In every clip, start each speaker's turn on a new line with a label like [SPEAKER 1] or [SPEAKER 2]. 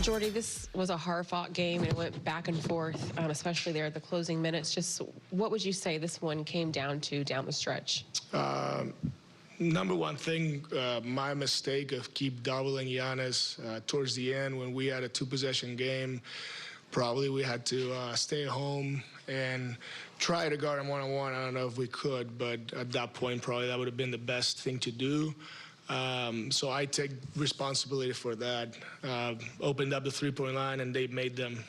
[SPEAKER 1] Jordi, this was a hard-fought game, and it went back and forth, especially there at the closing minutes. Just what would you say this one came down to down the stretch?
[SPEAKER 2] Number one thing, my mistake of keep doubling Giannis towards the end when we had a two-possession game. Probably we had to stay home and try to guard him one-on-one. I don't know if we could, but at that point, probably that would have been the best thing to do. So I take responsibility for that. Opened up the three-point line, and they made them.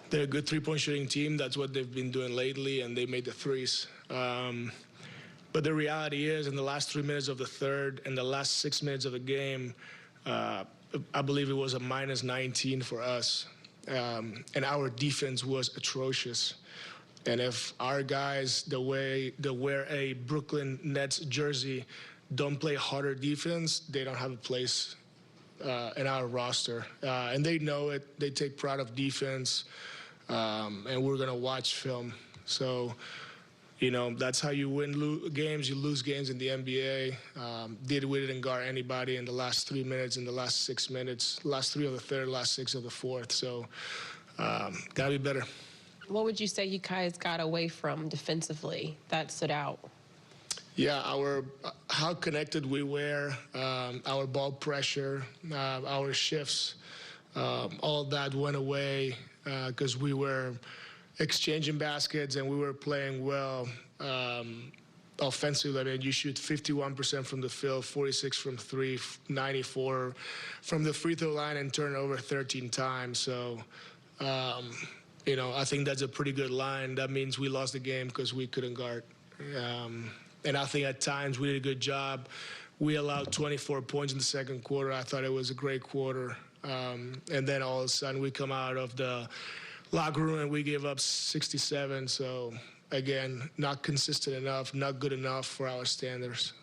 [SPEAKER 2] They're a good three-point shooting team. That's what they've been doing lately, and they made the threes. But the reality is, in the last 3 minutes of the third and the last 6 minutes of the game, I believe it was a minus 19 for us. And our defense was atrocious. And if our guys, the way they wear a Brooklyn Nets jersey, don't play harder defense, they don't have a place in our roster. And they know it. They take pride of defense. And we're going to watch film. So, you know, that's how you win games. You lose games in the NBA. We didn't guard anybody in the last 3 minutes, in the last 6 minutes, last 3 of the third, last 6 of the fourth. So, got to be better.
[SPEAKER 1] What would you say you guys got away from defensively that stood out?
[SPEAKER 2] Yeah, how connected we were, our ball pressure, our shifts, all that went away because we were exchanging baskets and we were playing well offensively. I mean, you shoot 51% from the field, 46 from three, 94 from the free throw line, and turn over 13 times. So, you know, I think that's a pretty good line. That means we lost the game because we couldn't guard. And I think at times we did a good job. We allowed 24 points in the second quarter. I thought it was a great quarter. And then all of a sudden we come out of the locker room and we gave up 67. So, again, not consistent enough, not good enough for our standards.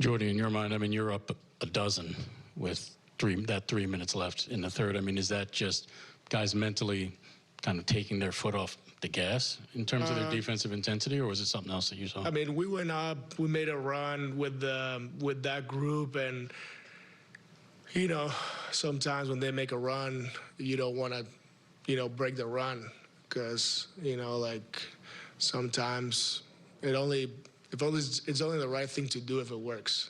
[SPEAKER 3] Jordi, in your mind, I mean, you're up a dozen with 3 minutes left in the third. I mean, is that just guys mentally kind of taking their foot off the gas in terms of their defensive intensity, or was it something else that you saw?
[SPEAKER 2] I mean, we went up, we made a run with that group, and, you know, sometimes when they make a run, you don't want to, you know, break the run because, you know, like sometimes it's only the right thing to do if it works.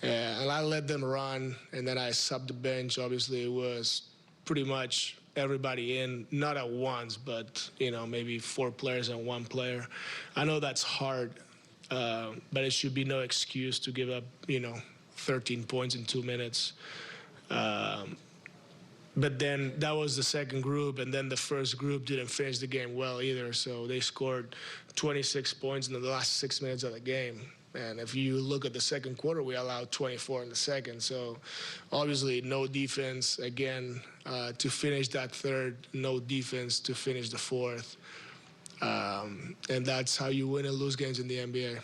[SPEAKER 2] And I let them run, and then I subbed the bench. Obviously, it was pretty much everybody in, not at once, but, you know, maybe 4 players and 1 player. I know that's hard, but it should be no excuse to give up, you know, 13 points in 2 minutes. But then that was the second group, and then the first group didn't finish the game well either, so they scored 26 points in the last 6 minutes of the game. And if you look at the second quarter, we allowed 24 in the second. So obviously no defense, again, to finish that third, no defense to finish the fourth. And that's how you win and lose games in the NBA.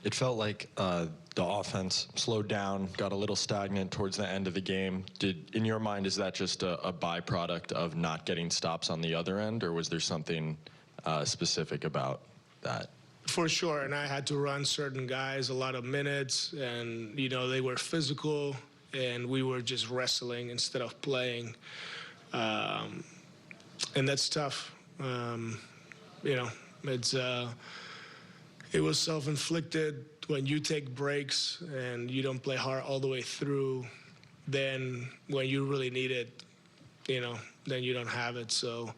[SPEAKER 4] It felt like the offense slowed down, got a little stagnant towards the end of the game. In your mind, is that just a byproduct of not getting stops on the other end, or was there something specific about that?
[SPEAKER 2] For sure, and I had to run certain guys a lot of minutes, and, you know, they were physical, and we were just wrestling instead of playing. And that's tough. You know, it was self-inflicted. When you take breaks and you don't play hard all the way through, then when you really need it, you know, then you don't have it. So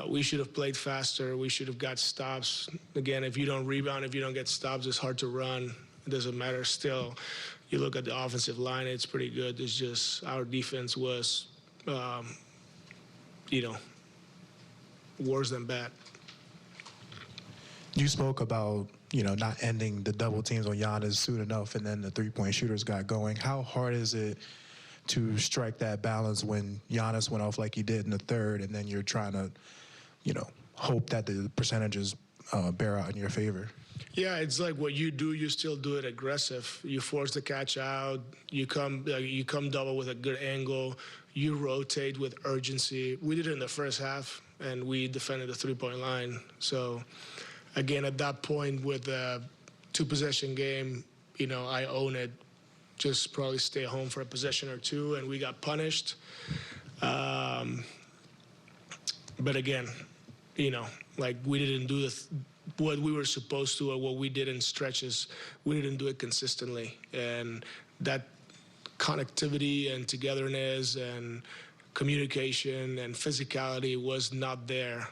[SPEAKER 2] we should have played faster. We should have got stops. Again, if you don't rebound, if you don't get stops, it's hard to run. It doesn't matter still. You look at the offensive line, it's pretty good. It's just our defense was, you know, worse than bad.
[SPEAKER 5] You spoke about, you know, not ending the double teams on Giannis soon enough, and then the three-point shooters got going. How hard is it to strike that balance when Giannis went off like he did in the third, and then you're trying to, you know, hope that the percentages bear out in your favor?
[SPEAKER 2] Yeah, it's like what you do, you still do it aggressive. You force the catch out. You come double with a good angle. You rotate with urgency. We did it in the first half, and we defended the three-point line. So, again, at that point with a two-possession game, you know, I own it. just probably stay home for a possession or two, and we got punished. But again, like we didn't do what we were supposed to, or what we did in stretches. We didn't do it consistently, and that connectivity and togetherness and communication and physicality was not there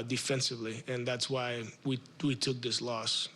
[SPEAKER 2] defensively, and that's why we took this loss.